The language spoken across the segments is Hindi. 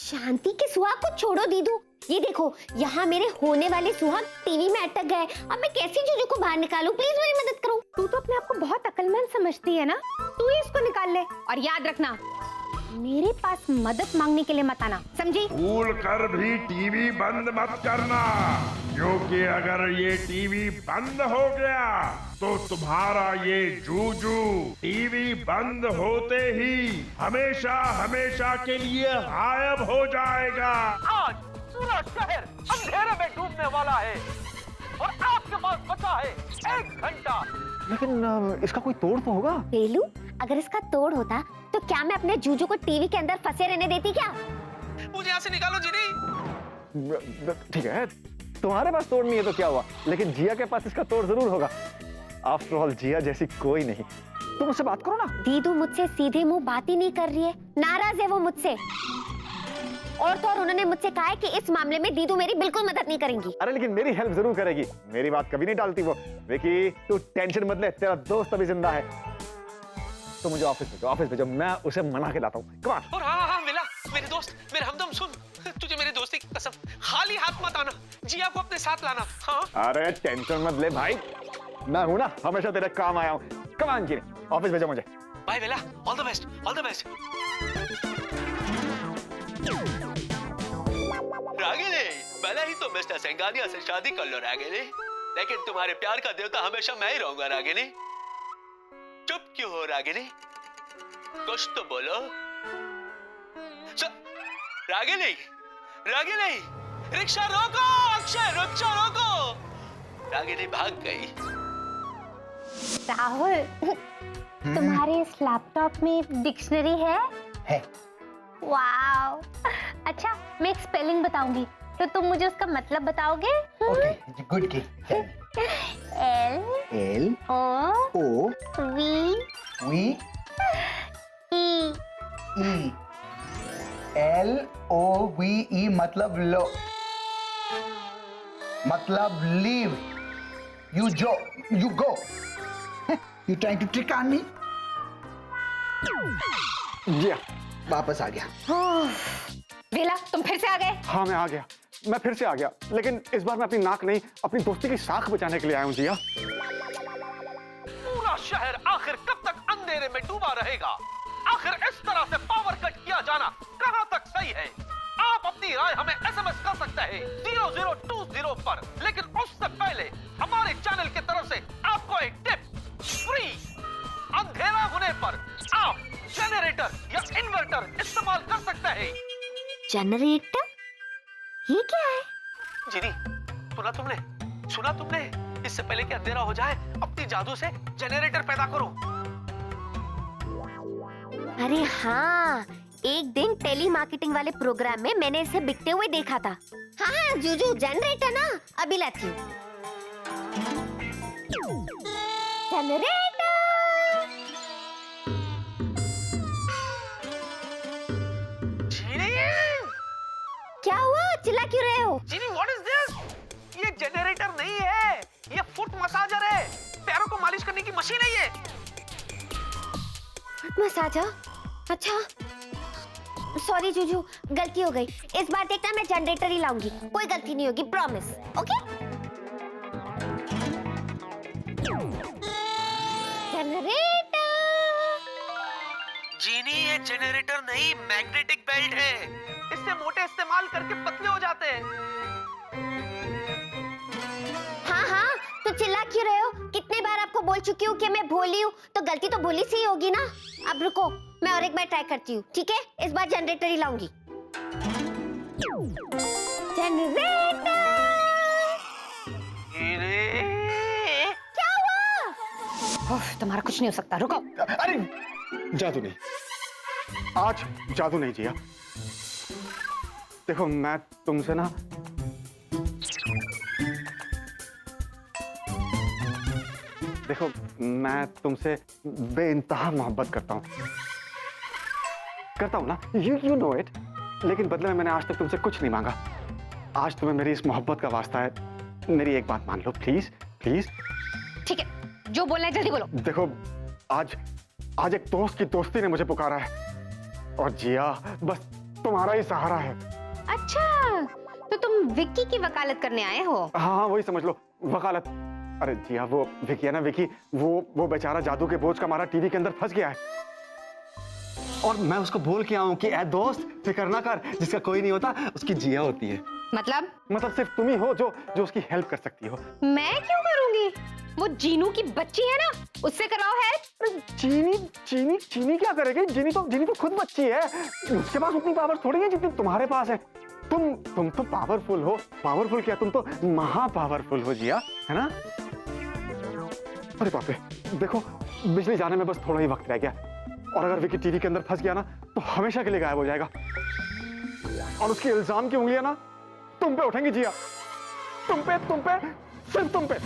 शांति के सुहाग को छोड़ो दीदू, ये देखो यहाँ मेरे होने वाले सुहाग टीवी में अटक गए। अब मैं कैसे जूजू को बाहर निकालूं? प्लीज मेरी मदद करो। तू तो अपने आप को बहुत अक्लमंद समझती है ना, तू ही इसको निकाल ले। और याद रखना, मेरे पास मदद मांगने के लिए मत आना, समझी? भूल कर भी टीवी बंद मत करना, क्योंकि अगर ये टीवी बंद हो गया तो तुम्हारा ये जूजू टीवी बंद होते ही हमेशा हमेशा के लिए गायब हो जाएगा। आज पूरा शहर अंधेरे में डूबने वाला है और आपके पास बचा है 1 घंटा। लेकिन इसका कोई तोड़ तो होगा? बेलू, अगर इसका तोड़ होता तो क्या मैं अपने जूजू को टीवी के अंदर फंसे रहने देती क्या? मुझे यहाँ से निकालो जिनी। ठीक है, तुम्हारे पास तोड़ नहीं है तो क्या हुआ, लेकिन जिया के पास इसका तोड़ जरूर होगा। आफ्टर ऑल जिया जैसी कोई नहीं। तुम मुझसे बात करो ना। दीदू मुझसे सीधे मुंह बात ही नहीं कर रही है, नाराज है वो मुझसे। और तो और उन्होंने मुझसे कहा है कि इस मामले में दीदू मेरी बिल्कुल मदद नहीं करेंगी। अरे लेकिन मेरी हेल्प जरूर करेगी, मेरी बात कभी नहीं डालती वो। विकी तू टेंशन मत ले, तेरा दोस्त अभी जिंदा है। तो मुझे ऑफिस भेजो, मैं उसे मना के लाता हूँ। Come on. और हाँ मिला मेरे दोस्त, मेरे हमदम, सुन, तुझे मेरी दोस्ती की कसम, खाली हाथ मत आना, जिया को अपने साथ लाना। हाँ अरे टेंशन मत ले भाई, मैं हूं ना, हमेशा तेरे काम आया हूं। कम ऑन जी, ऑफिस भेजो मुझे। Bye Bela, all the best, all the best. Ragini, भले ही तो मिस्टर सिंघानिया से शादी कर लो रागिनी, लेकिन तुम्हारे प्यार का देवता हमेशा मैं ही रहूंगा रागिनी। चुप क्यों हो रागिनी? कुछ तो बोलो। रागिनी, रागिनी, रिक्शा रोको, अक्षय रिक्शा रोको। रागिनी भाग गई। राहुल, तुम्हारे इस लैपटॉप में डिक्शनरी है? है। वाव, अच्छा मैं एक स्पेलिंग बताऊंगी तो तुम मुझे उसका मतलब बताओगे? ओके, गुड की। L L O O V V E. E. L O V E मतलब लो, मतलब leave. You go. You trying to trick on me? Jiya वापस आ गया। वेला, तुम फिर से आ गए? हाँ मैं आ गया, मैं फिर से आ गया, लेकिन इस बार मैं अपनी नाक नहीं, अपनी दोस्ती की साख बचाने के लिए आया हूँ जिया। पूरा शहर आखिर कब तक अंधेरे में डूबा रहेगा? आखिर इस तरह से पावर कट किया जाना कहां तक सही है? आप अपनी राय हमें एसएमएस कर सकते हैं 0020 पर, लेकिन उससे पहले हमारे चैनल की तरफ से आपको एक टिप फ्री। अंधेरा होने पर आप जनरेटर या इन्वर्टर इस्तेमाल कर सकते हैं। जनरेटर? ये क्या है? जीनी, सुना तुमने? इससे पहले कि अंधेरा हो जाए, अपनी जादू से जनरेटर पैदा करो। अरे हाँ, एक दिन टेली मार्केटिंग वाले प्रोग्राम में मैंने इसे बिकते हुए देखा था। हाँ जूजू, जनरेटर ना, अभी लाती हूँ। जनरेटर! जीनी, क्या हुआ? चिल्ला क्यों रहे हो? जीनी, व्हाट इज दिस? ये जनरेटर नहीं है, ये फुट मसाजर है। पैरों को मालिश करने की मशीन है ये। मसाजा? अच्छा, सॉरी जूजू, गलती हो गई। इस बार देखना मैं जनरेटर ही लाऊंगी, कोई गलती नहीं होगी, प्रॉमिस। ओके? जनरेटर! जीनी, ये जनरेटर नहीं, मैग्नेटिक बेल्ट है। इससे मोटे इस्तेमाल करके पतले हो जाते हैं। हाँ, तो चिल्ला क्यों रहे हो? कितने बार आपको बोल चुकी हूँ कि मैं भोली हूँ, तो गलती तो भोली सी ही होगी ना। अब रुको, मैं और एक बार ट्राई करती हूँ, ठीक है? इस बार जनरेटर ही लाऊंगी। जनरेटर! क्या हुआ? तुम्हारा कुछ नहीं हो सकता, रुको। अरे जादू नहीं, आज जादू नहीं जिया। देखो मैं तुमसे ना, देखो मैं तुमसे बेइंतहा मोहब्बत करता हूँ ना, यू नो इट। लेकिन बदले में मैंने आज तक तुमसे कुछ नहीं मांगा। आज तुम्हें मेरी इस मोहब्बत का वास्ता है, मेरी एक बात मान लो प्लीज प्लीज। ठीक है, जो बोलना है जल्दी बोलो। देखो आज एक दोस्त की दोस्ती ने मुझे पुकारा है, और जिया बस तुम्हारा ही सहारा है। अच्छा, तो तुम विक्की की वकालत करने आए हो? हाँ हाँ, वही समझ लो, वकालत। अरे जी हाँ, वो विकी है ना, विकी, वो बेचारा जादू के बोझ का मारा टीवी के अंदर फंस गया है। और मैं उसको बोल के आऊं कि ए दोस्त, फिक्र ना कर, जिसका कोई नहीं होता उसकी जिया होती है। मतलब सिर्फ तुम ही हो जो उसकी हेल्प कर सकती हो। मैं क्यों करूंगी? वो जीनू की बच्ची है ना, उससे कराओ हेल्प। चीनी क्या करेगी? जीनी तो खुद बच्ची है, उसके पास उतनी पावर थोड़ी है जितनी तुम्हारे पास है। तुम तो पावरफुल हो। पावरफुल क्या, तुम तो महा पावरफुल हो जिया, है ना? अरे बाप रे, देखो बिजली जाने में बस थोड़ा ही वक्त रह गया, और अगर विकी टीवी के अंदर फंस गया ना तो हमेशा के लिए गायब हो जाएगा, और उसके इल्जाम की उंगलियां ना तुम पे उठेंगी जिया। तुम पे, सिर्फ तुम पे।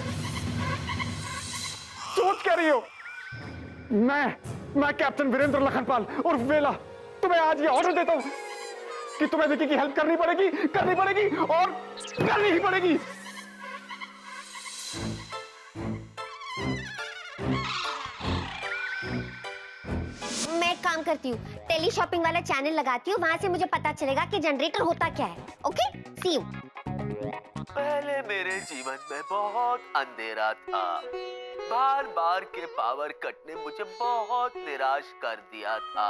सोच क्या रही हो? मैं कैप्टन वीरेंद्र लखनपाल और वेला तुम्हें आज ये ऑर्डर देता हूं कि तुम्हें विकी की हेल्प करनी पड़ेगी और करनी ही पड़ेगी। मैं एक काम करती हूँ, टेली शॉपिंग वाला चैनल लगाती हूँ, वहां से मुझे पता चलेगा कि जनरेटर होता क्या है। Okay, see you. पहले मेरे जीवन में बहुत अंधेरा था। बार बार के पावर कट ने मुझे बहुत निराश कर दिया था।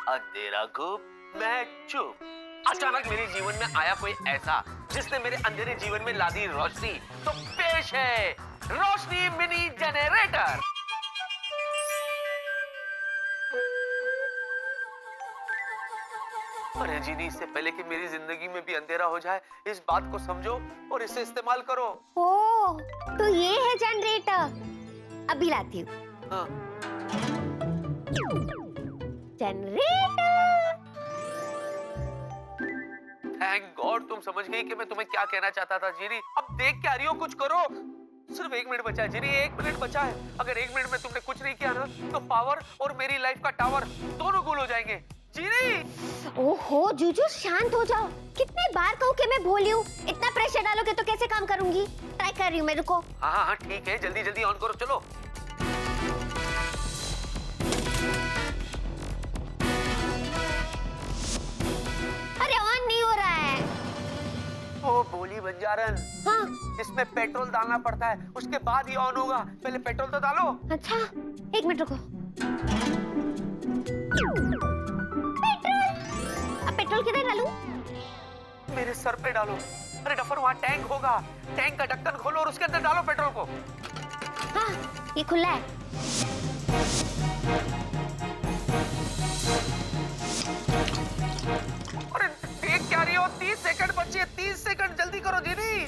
अंधेरा गुप, मैं चुप। अचानक मेरे जीवन में आया कोई ऐसा जिसने मेरे अंधेरे जीवन में ला दी रोशनी। तो पेश है रोशनी मिनी जनरेटर। अरे जीनी, इससे पहले कि मेरी जिंदगी में भी अंधेरा हो जाए, इस बात को समझो और इसे इस्तेमाल करो। ओह, तो ये है जनरेटर। अभी लाती हूँ। हाँ। जनरेटर। थैंक गॉड तुम समझ गई कि मैं तुम्हें क्या कहना चाहता था जीनी। अब देख क्या रही हो, कुछ करो। सिर्फ 1 मिनट बचा है जीनी, 1 मिनट बचा है। अगर 1 मिनट में तुमने कुछ नहीं किया ना तो पावर और मेरी लाइफ का टावर दोनों गुल हो जाएंगे। जीनी! ओहो जूजू, शांत हो जाओ। कितने बार कहूँ कि मैं भोली हूँ? इतना प्रेशर डालोगे तो कैसे काम करूंगी? ट्राई कर रही हूँ, मैं रुको। हाँ ठीक है, जल्दी जल्दी ऑन करो, चलो। अरे ऑन नहीं हो रहा है। ओ बोली बंजारन, हाँ, इसमें पेट्रोल डालना पड़ता है, उसके बाद ही ऑन होगा। पहले पेट्रोल तो डालो। अच्छा 1 मिनट रुको। अब पेट्रोल किधर डालूं? मेरे सर पे डालो। अरे डफर, वहाँ टैंक होगा, टैंक का ढक्कन खोलो और उसके अंदर डालो पेट्रोल को। हाँ, ये खुला है। अरे देख क्या रही हो? 30 सेकंड बचे, 30 सेकंड, जल्दी करो जीनी।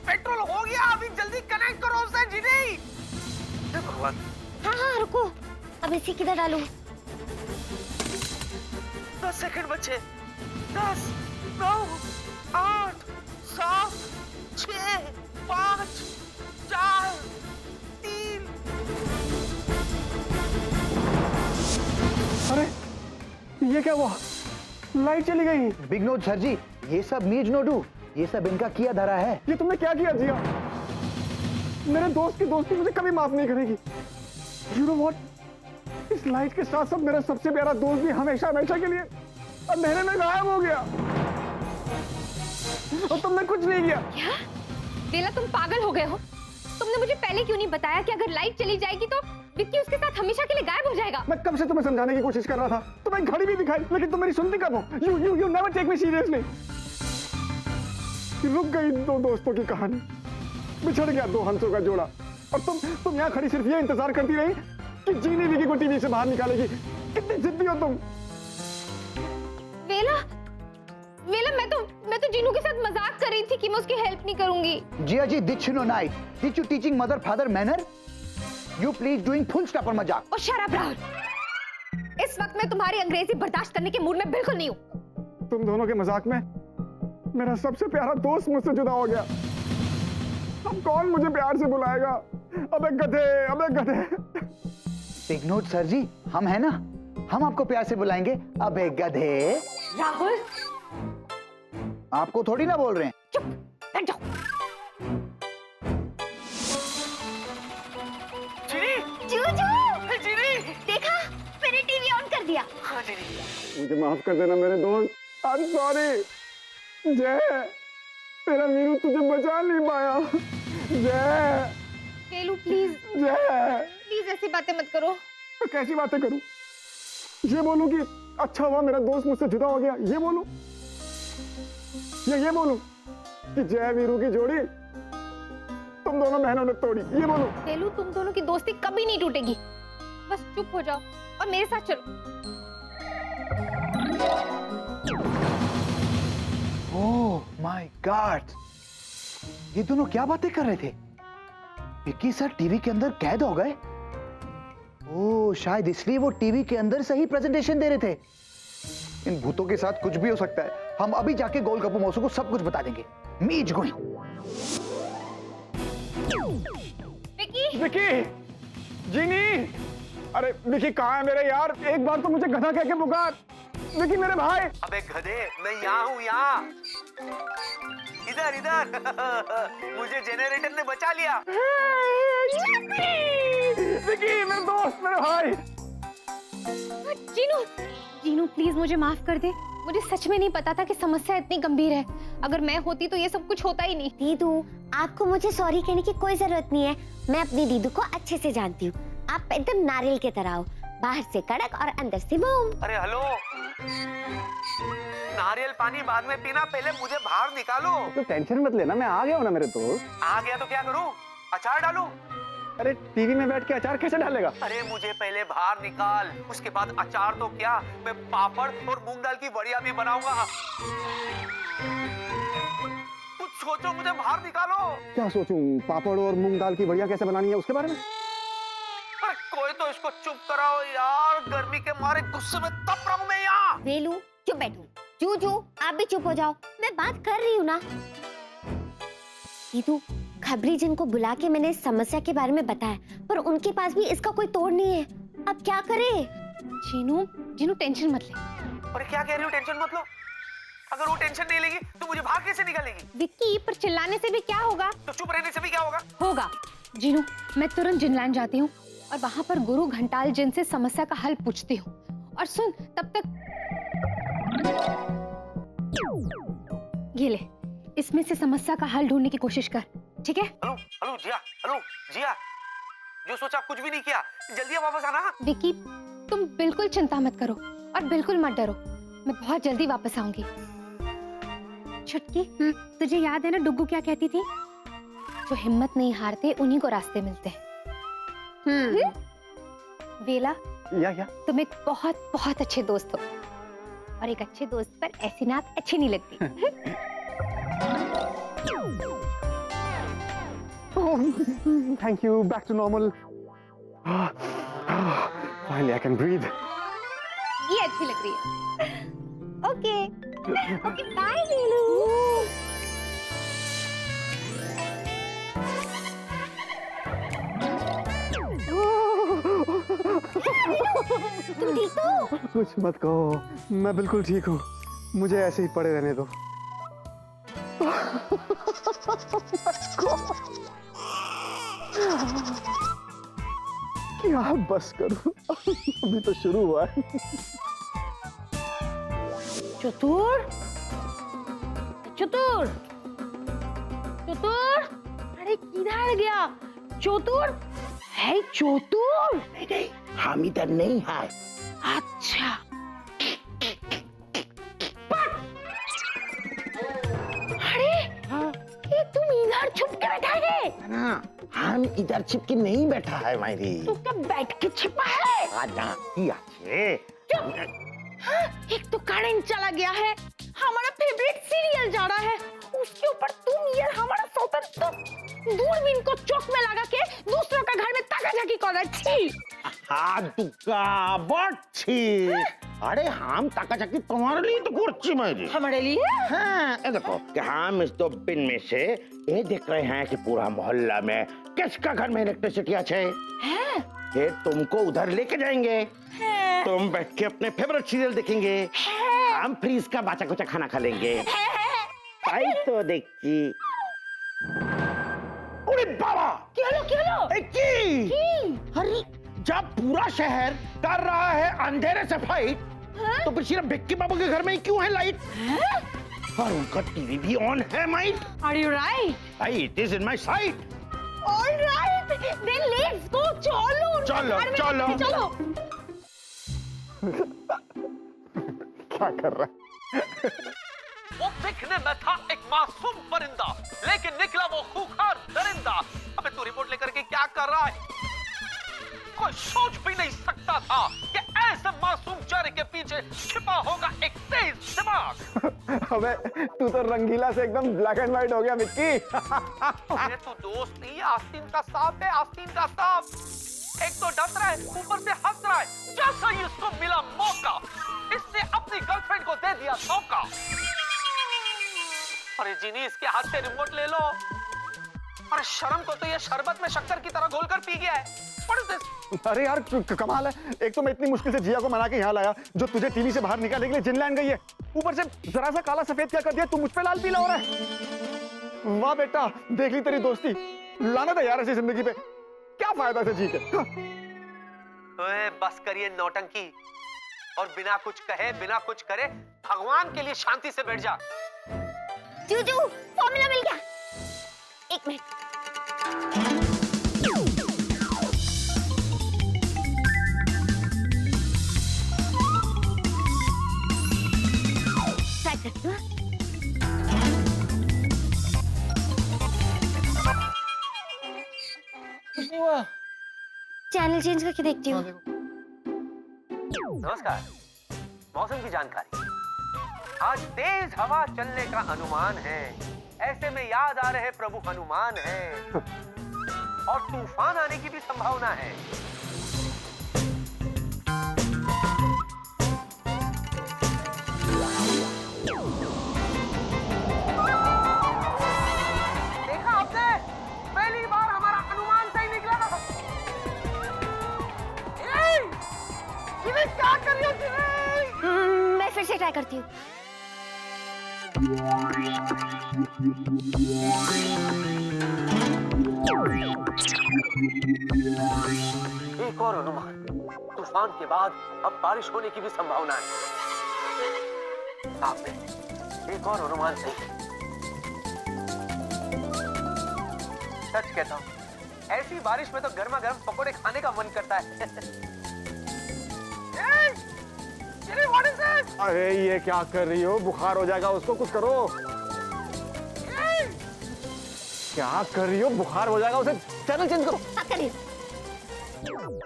पेट्रोल हो गया, अभी जल्दी कनेक्ट करो उसे जीनी। हे भगवान। हाँ रुको, अब इसी किधर डालूं? 10 सेकंड बचे। 10, 9, 8, 7, 6, 5, 4, 3। अरे ये क्या हुआ? लाइट चली गई। बिग सर जी, ये सब नीड नो डू, ये सब इनका किया धरा है। ये तुमने क्या किया जिया? मेरे दोस्त की दोस्ती मुझे कभी माफ नहीं करेगी। You know what? इस लाइट के साथ साथ मेरा सबसे प्यारा दोस्त भी हमेशा के लिए अंधेरे में गायब हो गया, और तुमने कुछ नहीं किया। क्या? बेला, तुम पागल हो गए हो? तुमने मुझे पहले क्यों नहीं बताया कि अगर लाइट चली जाएगी तो विक्की उसके साथ हमेशा के लिए गायब हो जाएगा? मैं कब से तुम्हें समझाने की कोशिश कर रहा था, तुम्हें घड़ी भी दिखाई, लेकिन तुम मेरी सुनती कब हो? You never take me seriously. रुक गई 2 दोस्तों की कहानी, बिछड़ गया 2 हंसों का जोड़ा, और तुम यहाँ खड़ी सिर्फ ये इंतजार करती रही कि जीनी विकी को टीवी से बाहर निकालेगी। कितनी जिद्दी हो तुम। वेला, मैं तो जीनू के साथ मजाक कर रही थी कि मैं उसकी हेल्प नहीं करूंगी। जिया जी, did you know night? Did you teaching mother father manner? You please doing full stop on मजाक। और शट अप राहुल, इस वक्त मैं तुम्हारी अंग्रेजी बर्दाश्त करने के मूड में बिल्कुल नहीं हूँ। तुम दोनों के मजाक में मेरा सबसे प्यारा दोस्त मुझसे जुदा हो गया। अब कौन मुझे प्यार से बुलाएगा? अबे गधे। बिग सर जी, हम है ना, हम आपको प्यार से बुलाएंगे। अबे गधे। राहुल, आपको थोड़ी ना बोल रहे हैं। चुप बैठ जाओ। जीनी! जूजू, जीनी! मुझे माफ कर देना मेरे दोस्त। I am sorry. जय, मेरा वीरू तुझे बचा नहीं पाया। जय केलू प्लीज जय। प्लीज ऐसी बातें मत करो। मैं कैसी बातें करूं? ये बोलूं कि अच्छा हुआ मेरा दोस्त मुझसे जुदा हो गया, ये बोलूं? या ये बोलूं कि जय वीरू की जोड़ी तुम दोनों बहनों ने तोड़ी, ये बोलूं? केलू तुम दोनों की दोस्ती कभी नहीं टूटेगी। बस चुप हो जाओ और मेरे साथ चलो। ओह माय गॉड, ये दोनों क्या बातें कर रहे थे? विक्की सर टीवी के अंदर कैद हो गए। ओह शायद इसलिए वो टीवी के अंदर से ही प्रेजेंटेशन दे रहे थे। इन भूतों के साथ कुछ भी हो सकता है। हम अभी जाके गोलगप्पू मौसू को सब कुछ बता देंगे। मीच गोइंग। विक्की विकी, जीनी, अरे विकी कहाँ है मेरे यार? एक बार तो मुझे गधा कह के पुकार। विकी मेरे भाई। अबे गधे, मैं यहाँ हूँ, यहाँ इधर इधर। मुझे जेनरेटर ने बचा लिया। विकी मेरे दोस्त, मेरे भाई। जीनू जीनू प्लीज मुझे माफ कर दे। मुझे सच में नहीं पता था कि समस्या इतनी गंभीर है। अगर मैं होती तो ये सब कुछ होता ही नहीं। दीदू, आपको मुझे सॉरी कहने की कोई जरूरत नहीं है। मैं अपनी दीदू को अच्छे से जानती हूँ। आप एकदम नारियल की तरह हो, बाहर से कड़क और अंदर से मोम। अरे हेलो, नारियल पानी बाद में पीना, पहले मुझे बाहर निकालो। तो टेंशन मत लेना, मैं आ गया हूँ ना मेरे दोस्त। आ गया तो क्या करूँ? अचार डालूं? अरे टीवी में बैठ के अचार कैसे डालेगा? अरे मुझे पहले बाहर निकाल, उसके बाद अचार तो क्या, मैं पापड़ और मूंग दाल की वड़िया भी बनाऊंगा। कुछ सोचो, मुझे बाहर निकालो। क्या सोचूं? पापड़ और मूंग दाल की बढ़िया कैसे बनानी है उसके बारे में? अरे कोई तो इसको चुप कराओ यार, गर्मी के मारे गुस्से में तप रहा हूं मैं यहाँ। वेलू चुप बैठो। जूजू आप भी चुप हो जाओ, मैं बात कर रही हूँ ना। दीदू, खबरी जिनको बुला के मैंने इस समस्या के बारे में बताया, पर उनके पास भी इसका कोई तोड़ नहीं है। अब क्या करें? जीनू जीनू टेंशन मत ले। अरे क्या कह रही हो? टेंशन मत लो। अगर वो टेंशन नहीं लेगी तो मुझे बाहर कैसे निकालेगी? विक्की पर चिल्लाने से भी क्या होगा? तो चुप रहने से भी क्या होगा? होगा। जीनू मैं तुरंत जिनलैंड जाती हूँ और वहां पर गुरु घंटाल जिन से समस्या का हल पूछती हूँ। और सुन, तब तक ये ले, इसमें से समस्या का हल ढूंढने की कोशिश कर, ठीक है? हेलो हेलो जिया, हेलो जिया, जो सोचा कुछ भी नहीं किया, जल्दी वापस आना। विक्की तुम बिल्कुल चिंता मत करो और बिल्कुल मत डरो, मैं बहुत जल्दी वापस आऊंगी। छुटकी, तुझे याद है ना डुग्गू क्या कहती थी? जो हिम्मत नहीं हारते उन्हीं को रास्ते मिलते हैं। वेला, या तुम एक बहुत बहुत अच्छे दोस्त हो और एक अच्छे दोस्त पर ऐसी नाक अच्छी नहीं लगती। Thank you, back to normal. Finally I can breathe. ये अच्छी लग रही है। Okay okay, bye Veelu. तुम ठीक हो? कुछ मत कहो, मैं बिल्कुल ठीक हूँ। मुझे ऐसे ही पड़े रहने दो। क्या बस करूं, अभी तो शुरू हुआ है। चतुर चतुर चतुर, अरे किधर गया चतुर? है चतुर? नहीं, हम इधर नहीं है। अच्छा, अरे ये तुम इधर छुप के बैठा है ना, हम इधर छिप के नहीं बैठा है मायरी। तू क्या बैठ के छिपा है? आजा किया छे। हाँ, एक तो करंट चला गया है, हमारा फेवरेट सीरियल जा रहा है, उसके ऊपर तुम ये हमारा स्वतंत्र दूरबीन को चौक में लगा के दूसरों का घर में ताका-झाकी कर रही। हाँ दुका बच्ची, अरे हम ताका-झाकी तुम्हारे लिए तो करची मायरी। हमारे लिए? हाँ, ये देखो कि हम इस दो पिन में से ये देख रहे हैं कि पूरा मोहल्ला में किसका घर में इलेक्ट्रिसिटी है। ये तुमको उधर लेके जाएंगे, तुम बैठ के अपने फेवरेट सीरियल देखेंगे, हम फ्रीज का बाचा कुचा खाना खा लेंगे। आई तो देखी। अरे बाबा, क्या लो? अरे जब पूरा शहर कर रहा है अंधेरे से फाइट, तो फिर सिर्फ भिक्की बाबू के घर में ही क्यों है लाइट? और उनका टीवी भी ऑन है might. Are you right? It is in my site. All right. Then let's go. चलो उनके चलो, घर में चलो। चलो। क्या कर रहा है? वो दिखने में था एक मासूम परिंदा, लेकिन निकला वो खूंखार दरिंदा। अबे तू रिपोर्ट लेकर के क्या कर रहा है? कोई सोच भी नहीं सकता था कि ऐसे मासूम चेहरे के पीछे छिपा होगा एक तेज दिमाग। अबे तू तो रंगीला से एकदम ब्लैक एंड व्हाइट हो गया विक्की। अरे तू दोस्त नहीं, आस्तीन का सांप है, आस्तीन का सांप। एक तो डस रहा है, ऊपर से हंस रहा है। जैसा ही इसको मिला मौका, इसने अपनी गर्लफ्रेंड को दे दिया धोखा। अरे जीनी, इसके हाथ से रिमोट ले लो। अरे शर्म को तो ये शरबत में शक्कर की तरह घोलकर पी गया है। What is this? अरे यार कमाल है। एक तो मैं इतनी मुश्किल से जिया को मना के यहाँ लाया, जो तुझे टीवी से बाहर निकालने के लिए जिन लैंड गई है। ऊपर से जरा सा काला सफेद क्या कर दिया, तू मुझ पे लाल पीला हो रहा है। वाह बेटा, देख ली तेरी दोस्ती। लानत है यार ऐसी जिंदगी पे, क्या फायदा से जी के। ओए बस करिए नौटंकी, और बिना कुछ कहे बिना कुछ करे भगवान के लिए शांति से बैठ जा। जूजू, फॉर्मूला मिल गया। एक मिनट। ट्राई करती हूँ। कुछ नहीं हुआ। चैनल चेंज करके देखती हूँ। नमस्कार। मौसम की जानकारी। आज तेज हवा चलने का अनुमान है। ऐसे में याद आ रहे प्रभु हनुमान हैं। और तूफान आने की भी संभावना है। देखा आपने? पहली बार हमारा अनुमान सही निकला। जिन्हें क्या कर रही हो जिन्हें? मैं फिर से ट्राई करती हूँ। एक और अनुमान। तूफान के बाद अब बारिश होने की भी संभावना है। आपने एक और अनुमान सही। सच कहता हूँ, ऐसी बारिश में तो गर्मा गर्म पकोड़े खाने का मन करता है। अरे ये क्या कर रही हो? बुखार हो जाएगा उसको, कुछ करो। क्या कर रही हो? बुखार हो जाएगा उसे, चैनल चेंज करो। हाँ, करिए।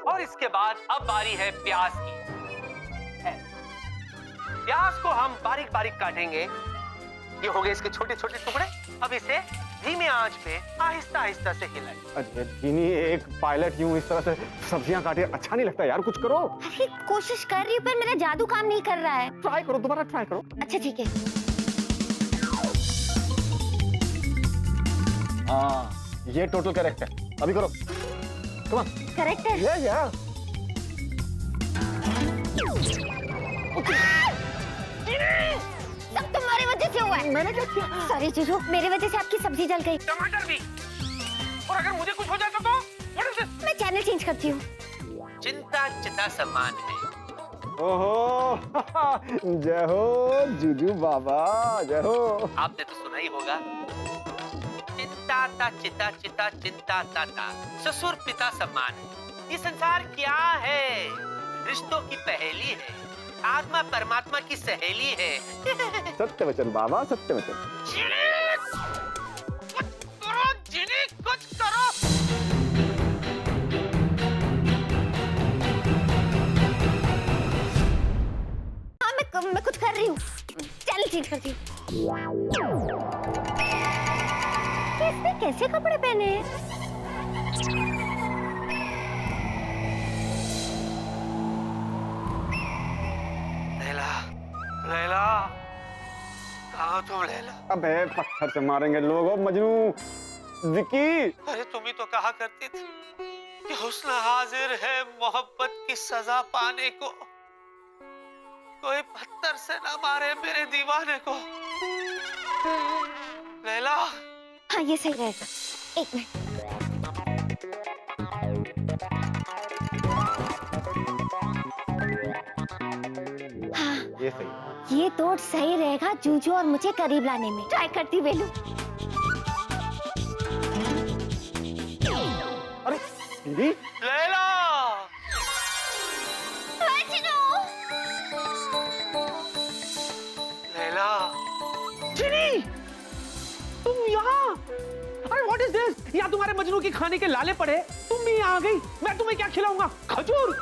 और इसके बाद अब बारी है प्याज की। प्याज को हम बारीक बारीक काटेंगे। ये हो गए इसके छोटे छोटे टुकड़े। अब इसे धीमी आंच पे आहिस्ता आहिस्ता से हिलाएं। अरे जीनी, एक पायलट यूं इस तरह से सब्जियां काटे अच्छा नहीं लगता यार, कुछ करो। अरे कोशिश कर रही हूँ, पर मेरा जादू काम नहीं कर रहा है। ट्राई करो, दोबारा ट्राई करो। अच्छा ठीक है। हाँ, ये टोटल करेक्ट है। अभी करो, कम ऑन। करेक्ट है। या सब तुम्हारी वजह से हुआ है। मैंने क्या किया? सॉरी जीजू, मेरी वजह से आपकी सब्जी जल गई। टमाटर भी। और अगर मुझे कुछ हो जाएगा तो? What is this? मैं चैनल चेंज करती हूँ। चिंता चिता सम्मान है। ओहो, जय हो जुजू बाबा, जय हो। आपने तो सुना ही होगा। चिंता ता चिता चिता चिंता ताता ससुर पिता सम्मान है। ये संसार क्या है? रिश्तों की पहेली है। आत्मा परमात्मा की सहेली है। सत्य वचन बाबा, सत्य वचन। कुछ करो जिनी, कुछ करो। हाँ, मैं कुछ कर रही हूँ। चैनल चेंज करती हूँ। इसने कैसे कपड़े पहने हैं? लैला, लैला, कहाँ तुम लैला? अबे पत्थर से मारेंगे लोग। ओ मजनू, विकी। अरे तुम ही तो कहा करती थी कि हुस्न हाजिर है मोहब्बत की सजा पाने को। कोई पत्थर से न मारे मेरे दीवाने को। लैला, हाँ, ये सही रहेगा। एक मिनट। हाँ, ये सही। ये तोड़ सही रहेगा जूजू और मुझे करीब लाने में। ट्राई करती वेलू। अरे दीदी, लैला लैला जिनी, तुम यहाँ? अरे व्हाट इज दिस? यहाँ तुम्हारे मजनू के खाने के लाले पड़े, तुम भी यहाँ आ गई। मैं तुम्हें क्या खिलाऊंगा? खजूर?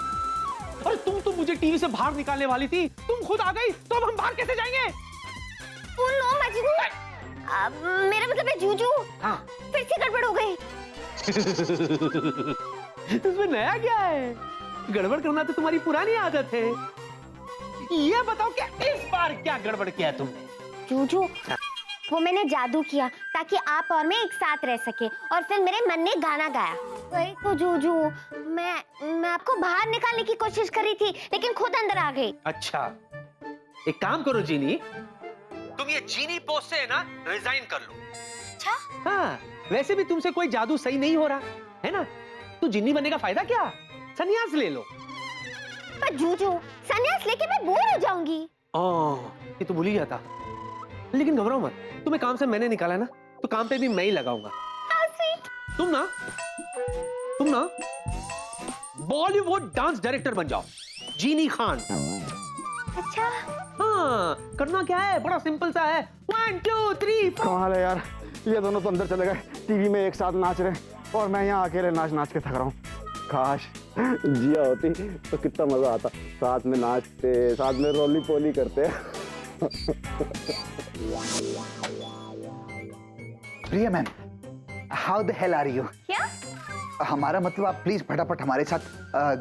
अरे तुम तो मुझे टीवी से बाहर निकालने वाली थी, तुम खुद आ गई, तो अब हम बाहर कैसे जाएंगे? नो मजनू, मेरा मतलब है जूजू। हाँ। फिर से गड़बड़ हो गई। इसमें नया क्या है? गड़बड़ करना तो तुम्हारी पुरानी आदत है। ये बताओ कि इस बार क्या गड़बड़ किया है तुमने? जूजू, वो मैंने जादू किया ताकि आप और मैं एक साथ रह सके, और फिर मेरे मन ने गाना गाया। वही तो जूजू, मैं आपको बाहर निकालने की कोशिश कर रही थी, लेकिन खुद अंदर आ गई। अच्छा, एक काम करो जीनी, तुम ये जीनी पोस्ट से ना रिजाइन कर लो। अच्छा? हाँ, वैसे भी तुमसे कोई जादू सही नहीं हो रहा है ना, तो जिन्नी बनने का फायदा क्या? संन्यास ले लो। पर जूजू, संन्यास लेके मैं बोर हो जाऊंगी। ये तो भूल ही गया था। लेकिन घबराओ मत, तुम्हें काम से मैंने निकाला ना, तो काम पे भी मैं ही लगाऊंगा। तुम ना बॉलीवुड डांस डायरेक्टर बन जाओ, जीनी खान। अच्छा? हाँ, करना क्या है, बड़ा सिंपल सा है। 1 2 3 4। कमाल है यार, ये दोनों तो अंदर चले गए, टीवी में एक साथ नाच रहे हैं और मैं यहाँ अकेले नाच नाच के थक रहा हूँ। काश जिया होती तो कितना मजा आता, साथ में नाचते, साथ में रोली पोली करते। Priya ma'am, how the hell are you? क्या? हमारा मतलब आप प्लीज फटाफट हमारे साथ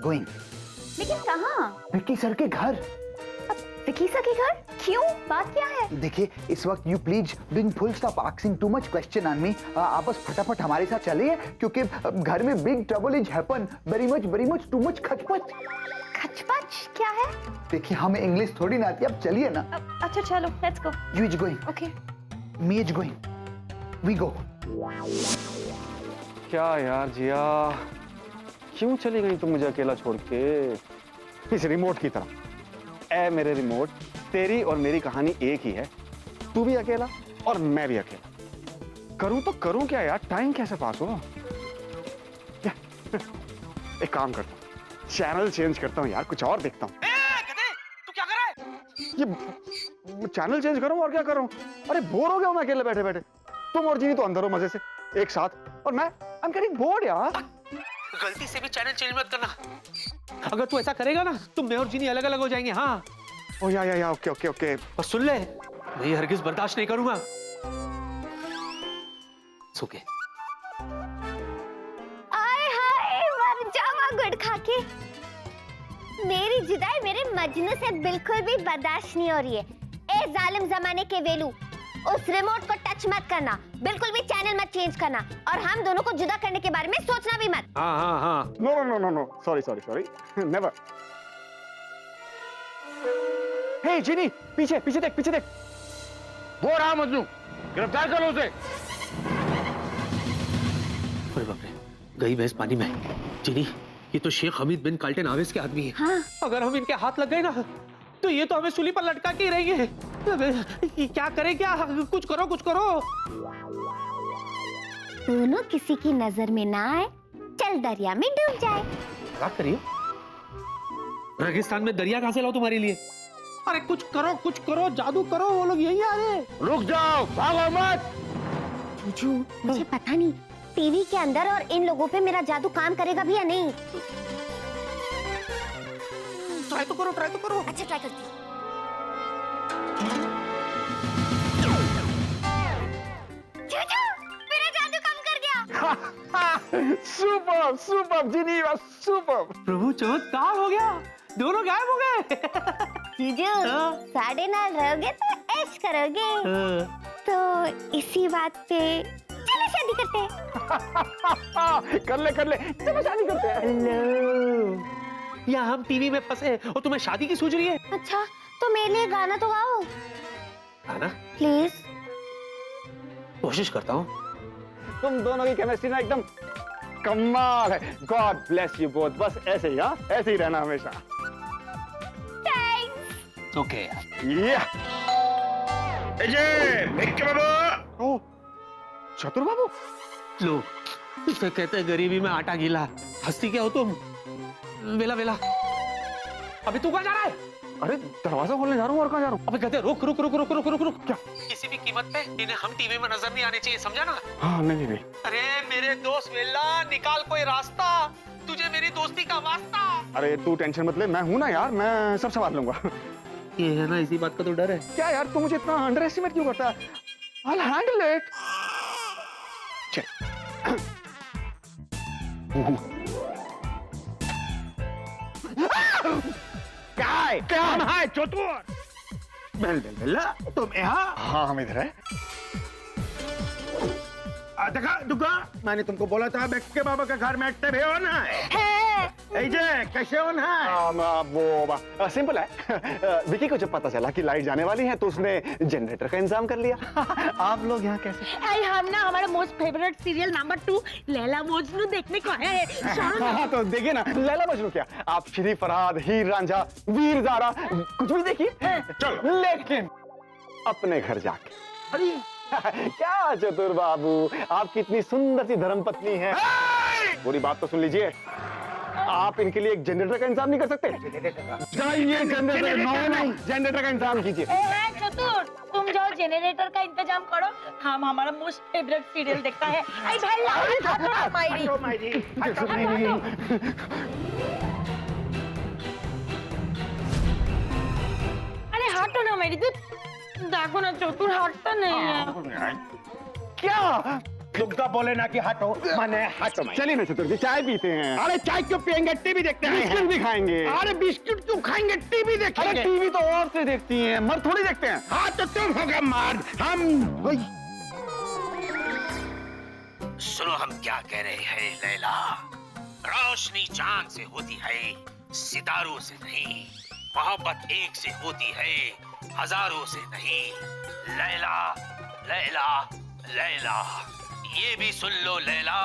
गोइंग। लेकिन कहाँ? विक्की सर के घर। विकी सर के घर? क्यों? बात क्या है? देखिए, इस वक्त you please doing full stop asking too much question on me. आप बस फटाफट हमारे साथ चलिए, क्योंकि घर में big trouble is happen, very much too much खचपच। खचपच क्या है? देखिए, हमें इंग्लिश थोड़ी ना आती, अब चलिए ना। अच्छा चलो, let's go. You is going, okay. Me is going, we go. क्या यार जिया, क्यों चली गई तुम मुझे अकेला छोड़ के? इस रिमोट की तरह। ऐ मेरे रिमोट, तेरी और मेरी कहानी एक ही है। तू भी अकेला और मैं भी अकेला। करूं तो करूं क्या यार, टाइम कैसे पास हो? एक काम करता हूं, चैनल चेंज करता हूं यार, कुछ और देखता हूं। गधे, तू क्या कर रहा है? ये चैनल चेंज करूं और क्या करूं? अरे बोर हो गया हूं मैं अकेले बैठे बैठे। तुम और जीनी तो अंदर हो मजे से एक साथ, और मैं आई एम गेटिंग बोर्ड यार। गलती से भी चैनल चेंज मत करना। अगर तू ऐसा करेगा ना, तो मैं और जीनी अलग अलग हो जाएंगे। हाँ, ओ या ओके ओके ओके। और सुन ले, मैं ये हरगिज बर्दाश्त नहीं करूंगा। सुके। आय हाय, मर जावा गुड़ खा के। मेरी जुदाई मेरे मजनू से बिल्कुल भी बर्दाश्त नहीं हो रही है। ए जालिम जमाने के वेलू, उस रिमोट को टच मत करना, बिल्कुल भी चैनल मत चेंज करना, और हम दोनों को जुदा करने के बारे में सोचना भी मत। हाँ। No, sorry, never. Hey Jini, पीछे देख। वो रहा मजनू, गिरफ्तार करो उसे। अरे बाप रे, गई भैंस पानी में। जीनी, ये तो शेख हमीद बिन काल्टन आवेज के आदमी है। हाँ। अगर हम इनके हाथ लग गए ना, तो ये तो हमें सूली पर लटका के ही रहेंगे। क्या करे, क्या? कुछ करो। दोनों किसी की नजर में ना आए, चल दरिया में डूब जाए। क्या करिए? रेगिस्तान में दरिया कहां से लाओ तुम्हारे लिए? अरे कुछ करो, जादू करो, वो लोग यही आ रहे हैं। रुक जाओ, भागो मत। जूजू, मुझे पता नहीं टीवी के अंदर और इन लोगों पे मेरा जादू काम करेगा भी या नहीं। ट्राई तो करो। अच्छा, ट्राई करती हूँ। जूजू, मेरा जादू काम कर गया। सुपर जीनी, सुपर। प्रभु, चमत्कार हो गया, दोनों गायब हो गए। जीजू, हाँ? साढ़े नाल रहोगे तो ऐश करोगे। तो इसी बात पे चलो शादी करते हैं। कर ले, चलो शादी करते हैं। हेलो, या हम टीवी में फंसे और तुम्हें शादी की सूझ रही है? अच्छा, तो मेरे लिए गाना तो गाओ गाना? प्लीज। कोशिश करता हूँ। तुम दोनों की केमिस्ट्री ना एकदम कमाल है। God bless you both. बस ऐसे ही, हाँ, ऐसे ही रहना हमेशा। थैंक्स। ओके यार। या अजय भिक्के बाबू ओ चतुर बाबू, लो, इसे कहते हैं गरीबी में आटा गीला। हंसती क्या हो तुम? वेला वेला, अभी तू कहाँ जा रहा है? अरे दरवाजा खोलने जा रहा हूँ, और कहाँ जा रहा हूँ? अबे कहते रुक रुक रुक रुक रुक रुक रुक। क्या? किसी भी कीमत पे इन्हें हम टीवी में नजर नहीं आने चाहिए, समझा ना? हाँ नहीं नहीं। अरे मेरे दोस्त वेला, निकाल कोई रास्ता, तुझे मेरी दोस्ती का वास्ता। अरे तू टेंशन मत ले, मैं हूं ना यार, मैं सब संभाल लूंगा। ये है ना, इसी बात का तो डर है। क्या यार तू मुझे इतना अंडर एस्टिमेट क्यों करता है? I'll handle it. चल। क्या है चतुर? बेला तुम यहाँ? हाँ हम इधर है। देखा दुगा, मैंने तुमको बोला था भिक्के बाबा के घर में एक्टिव है होना है। अजय कैसे होना है? वो सिंपल है। विकी को जब पता चला कि लाइट जाने वाली है तो उसने जनरेटर का इंतजाम कर लिया। आप लोग यहाँ कैसे? अरे हम ना हमारा most favourite serial number 2 Laila Majnu देखने को है। हाँ तो देखिए ना, लैला मजनू क्या, आप श्री फरहाद, हीर रांझा, वीर ज़ारा कुछ भी देखिए। चलो लेकिन अपने घर जाके। अरे क्या चतुर बाबू, आपकी इतनी सुंदर सी धर्मपत्नी है। पूरी बात तो सुन लीजिए, आप इनके लिए एक जनरेटर का इंतजाम नहीं कर सकते? जाइए जनरेटर का इंतजाम कीजिए। चतुर, तुम जाओ जनरेटर का इंतजाम करो, हम हमारा मोस्ट फेवरेट सीरियल देखता है। आई अरे हटो ना मेरी, देखो ना चतुर हटता नहीं है। क्या दुग्गा बोले ना कि हटो, माने हटो। चलिए ना चतुर जी, चाय पीते हैं। अरे चाय क्यों पियेंगे, टीवी देखते हैं। बिस्किट भी खाएंगे। अरे बिस्किट क्यों खाएंगे, टीवी अरे देखेंगे। टीवी तो और से देखती हैं, मर्द थोड़ी देखते हैं। हाँ तो तुम हो गए मर्द, हम। सुनो हम क्या कह रहे हैं लैला, रोशनी चांद से होती है, सितारों से नहीं। मोहब्बत एक से होती है, हजारों से नहीं। लैला लैला लैला, ये भी सुन लो लैला,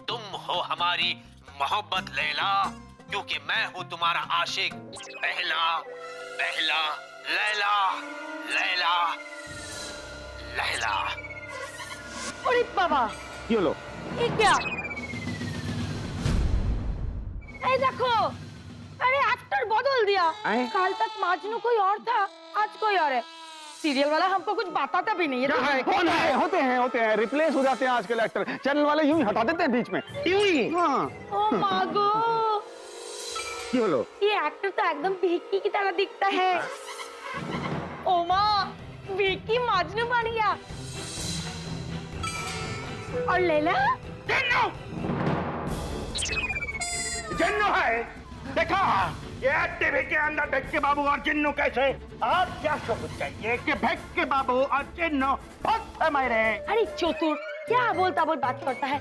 तुम हो हमारी मोहब्बत लैला, क्योंकि मैं हूँ तुम्हारा आशिक पहला पहला। लैला लैला लैला। अरे बाबा, ये लो। ये क्या? अरे देखो, अरे एक्टर बदल दिया। कल तक मजनू कोई और था, आज कोई और है। सीरियल वाला हमको कुछ बताता भी नहीं है। क्या है? कौन है? होते हैं, रिप्लेस हो जाते हैं आजकल एक्टर। चैनल वाले यूं ही हटा देते हैं बीच में। यूं ही? हाँ। ओ मागो, ये लो। ये एक्टर तो एकदम भिक्की की तरह दिखता है। ओ माँ, भिक्की मजनू बन गया। और लैला? जिन्नू है, देखा ये टीवी के अंदर भिक्के बाबू और जिन्नू कैसे। आप क्या सबूत चाहिए कि भिक्के बाबू और जिन्नू बहुत है मेरे। अरे चतुर, क्या बोलता बोल बात करता है।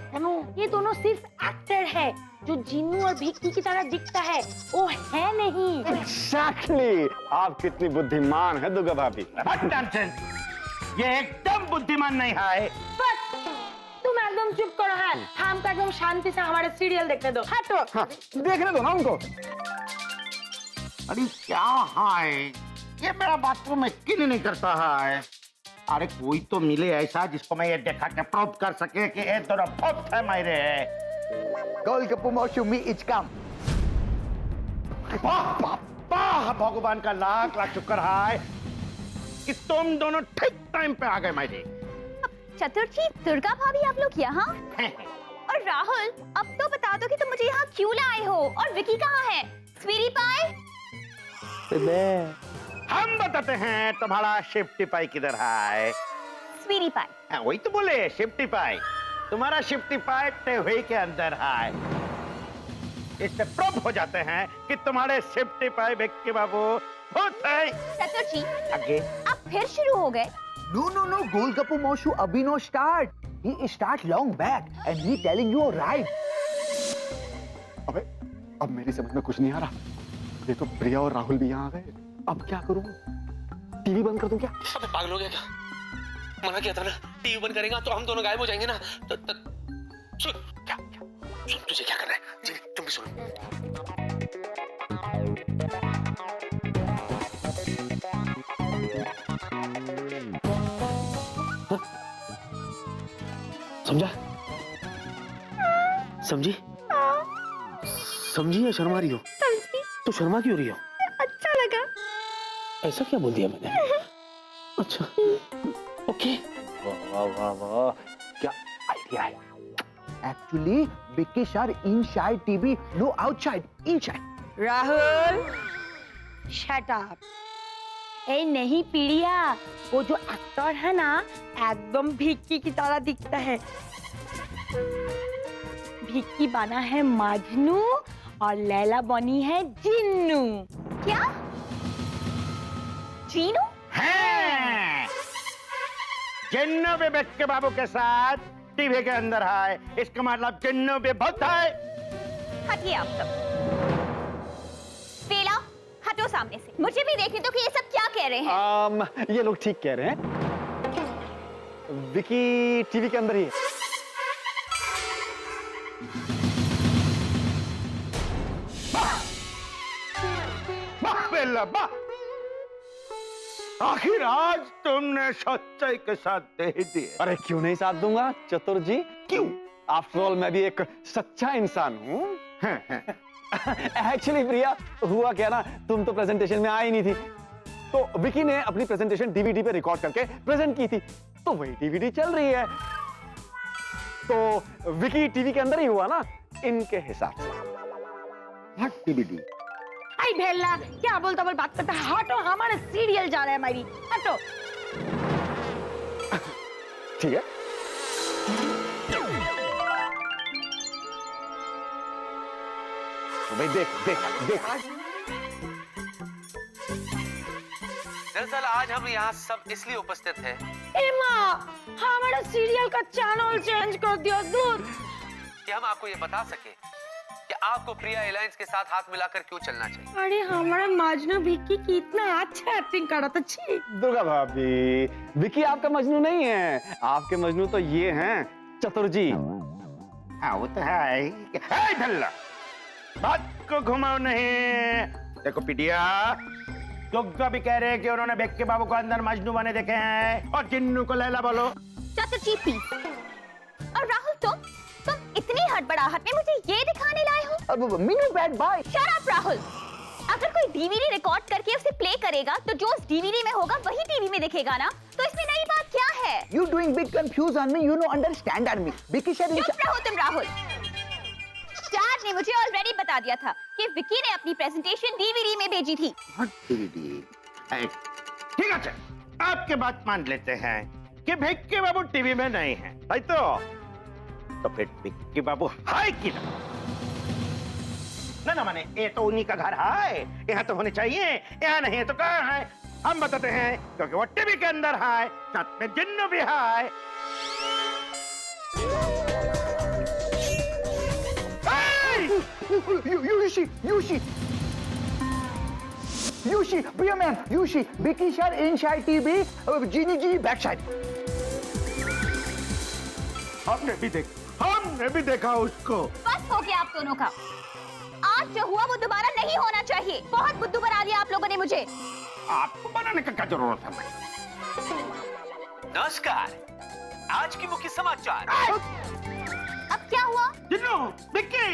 ये दोनों सिर्फ एक्टर है, जो जिन्नू और भिक्की की तरह दिखता है वो है नहीं। Exactly. आप कितनी बुद्धिमान है दुर्गा भाभी। ये एकदम बुद्धिमान नहीं है। बस तुम एकदम चुप करो है, हमको एकदम शांति से हमारे सीरियल देखने दो। हटो। हाँ, देखने दो ना उनको। अरे क्या है ये, मेरा बाथरूम में क्यों नहीं करता है। अरे कोई तो मिले ऐसा जिसको मैं ये देखा के प्रूव कर सके कि ये दोनों बहुत है मेरे। गोलगप्पू मौसू मी इचकम। वाह भगवान का लाख लाख शुक्र है कि तुम दोनों ठीक टाइम पे आ गए मेरे। चतुर्थी, दुर्गा भाभी, आप लोग यहाँ? और राहुल, अब तो बता दो कि तुम मुझे यहाँ क्यों लाए हो, और विकी कहाँ है? स्वीटी पाई? हम बताते हैं तुम्हारा शिफ्टी पाई किधर है। स्वीटी पाई? हाँ, वही तो बोले शिफ्टी पाई। तुम्हारा शिफ्टी पाई टेहुई के अंदर है। इससे प्रूव हो जाते हैं कि तुम्हारे शिफ्टी पाई भिक्की बाबू बहुत है। चतुर्थी, आगे आप फिर शुरू हो गए? No, Golgappu Moshu abhi no start. He start long back and he telling you right. अबे, अब मेरी समझ में कुछ नहीं आ रहा। ये तो प्रिया और राहुल भी यहाँ आ गए। अब क्या करूँ? टीवी बंद कर दूं क्या? अबे पागल हो गया क्या? मना किया था ना, टीवी बंद करेगा तो हम दोनों गायब हो जाएंगे ना। सुन सुन, तुझे क्या करना है? जी, तुम भी सुनो। समझा? समझी? समझी या शर्मा रही हो? समझी। तो शर्मा क्यों रही हो? अच्छा लगा। ऐसा क्या बोल दिया मैंने? अच्छा, ओके। वाह वाह वाह, क्या आइडिया है। Actually, Vicky are inside TV, no outside, inside. Rahul, shut up. ए नहीं पीड़िया, वो जो एक्टर है ना एकदम भिक्की की तरह दिखता है। भिक्की बना है मजनू और लैला बनी है जिन्नू। क्या? जीनू? हैं। जिन्नू भी बिक्की बाबू के साथ टीवी के अंदर है, इसका मतलब जिन्नू भी बहुत है। हटिए आप सब। वेला, हटो सामने से। मुझे भी देखने दो कि ये सब क्या कह रहे हैं। ये लोग ठीक कह रहे हैं। विकी टीवी के अंदर ही है। वाह बेला वाह, आखिर आज तुमने सच्चाई के साथ दे दिए। अरे क्यों नहीं साथ दूंगा चतुर जी, क्यों? आफ्टर ऑल मैं भी एक सच्चा इंसान हूँ। एक्चुअली प्रिया, हुआ क्या ना, तुम तो प्रेजेंटेशन में आई नहीं थी, तो विकी ने अपनी प्रेजेंटेशन डीवीडी पे रिकॉर्ड करके प्रेजेंट की थी, तो वही डीवीडी चल रही है, तो विकी टीवी के अंदर ही हुआ ना, इनके हिसाब से। डीवीडी आई भेल्ला, क्या बोलता बोल बात करता है? हटो, हमारा सीरियल जा रहा है हमारी। हटो। ठीक है। तो भाई देख देख देख। दरअसल आज हम यहाँ सब इसलिए उपस्थित हैं ए माँ, हमारा सीरियल का चैनल चेंज कर दिया दूर। कि हम आपको ये बता सके कि आपको प्रिया एलायंस के साथ हाथ मिलाकर क्यों चलना चाहिए। अरे हमारा मजनू विक्की कितना अच्छा एक्टिंग कर रहा था। छी। दुर्गा भाभी, विकी आपका मजनू नहीं है, आपके मजनू तो ये हैं चतुर जी। हाँ वो तो है। ढल्ला, बात को घुमाओ नहीं। देखो पिटिया, लोग तो भी कह रहे हैं कि उन्होंने बिक्की बाबू को अंदर मजनू बने देखे हैं और जिन्नू को लैला बोलो। चतुर जी प्लीज। और राहुल, तुम इतनी हड़बड़ाहट में मुझे ये दिखाने लाए हो? Meenu bad bye. Shut up Rahul. अगर कोई डीवीडी रिकॉर्ड करके उसे प्ले करेगा तो जो उस डीवीडी में होगा वही टीवी में दिखेगा ना, तो इसमें नई बात क्या है? You doing big confuse on me, you know understand on me. Vicky said चुप रहो तुम राहुल। स्टार ने मुझे ऑलरेडी बता दिया था कि विकी ने अपनी प्रेजेंटेशन डीवीडी में भेजी थी। ठीक है, आपके बात मान लेते हैं कि बिक्की बाबू टीवी में नहीं है, भाई तो फिर बिक्की बाबू है कि ना माने ये तो उन्हीं का घर है, यहाँ तो होने चाहिए, यहाँ नहीं है तो कहाँ है? हम बताते हैं, क्योंकि वो टीवी के अंदर है, साथ में जिन्नू भी है। Yushi, Priya man, Yushi, Vicky share inside TV, Ginny G backside. हमने भी देखा उसको। बस हो गया आप दोनों का। आज जो हुआ वो दोबारा नहीं होना चाहिए। बहुत बुद्धू बना दिया आप लोगों ने मुझे। आपको बनाने का क्या जरूरत है? नमस्कार, आज की मुख्य समाचार। अब क्या हुआ? जिन्नू, विक्की।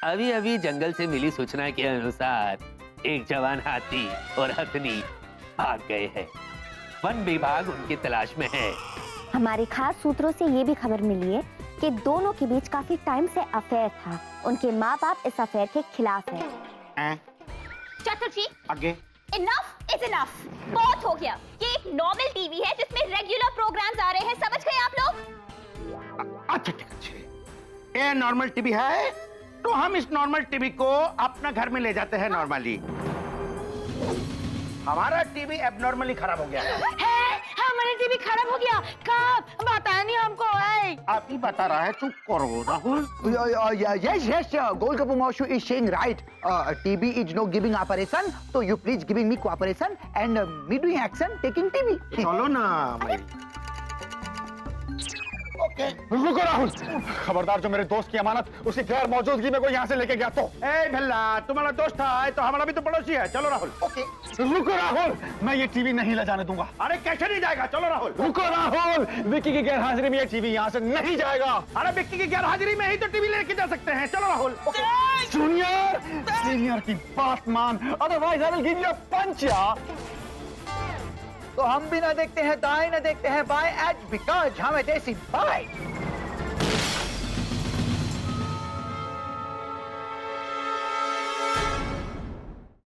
अभी अभी जंगल से मिली सूचना के अनुसार एक जवान हाथी और हथनी भाग गए हैं। वन विभाग उनकी तलाश में है। हमारे खास सूत्रों से ये भी खबर मिली है कि दोनों के बीच काफी टाइम से अफेयर था। उनके माँ बाप इस अफेयर के खिलाफ है। चतुर जी, आगे। Enough is enough. बहुत हो गया। ये एक नॉर्मल टीवी है जिसमें रेगुलर प्रोग्राम्स आ रहे हैं, समझ गए आप लोग? अच्छा ठीक है, ये नॉर्मल टीवी है तो हम इस नॉर्मल टीवी को अपना घर में ले जाते हैं नॉर्मली। हमारा टीवी एबनॉर्मली खराब हो गया है। हमारा टीवी खराब हो गया। कब? बताया नहीं हमको। आप ही बता रहा है, चुप करो Rahul. Yes, Golgappa Moshu is saying right. TV is no giving operation, so you please giving me cooperation and me doing action taking TV. चलो ना भाई। ओके रुको राहुल, खबरदार, जो मेरे दोस्त की अमानत उसकी गैर मौजूदगी में कोई यहाँ से लेके गया तो। ए भल्ला, तुम्हारा दोस्त था तो हमारा भी तो पड़ोसी है। चलो राहुल। ओके रुको राहुल, मैं ये टीवी नहीं ले जाने दूंगा। अरे कैसे नहीं जाएगा? चलो राहुल। रुको राहुल, विक्की की गैर हाजिरी में ये टीवी यहाँ से नहीं जाएगा। अरे विक्की की गैर हाजिरी में ही तो टीवी लेके जा सकते हैं। चलो राहुल। जूनियर, सीनियर की बात मान, otherwise I will give you a punch. तो हम भी ना देखते हैं दाएं, ना देखते हैं बाएं, एज बिकॉज हमें देसी बाएं।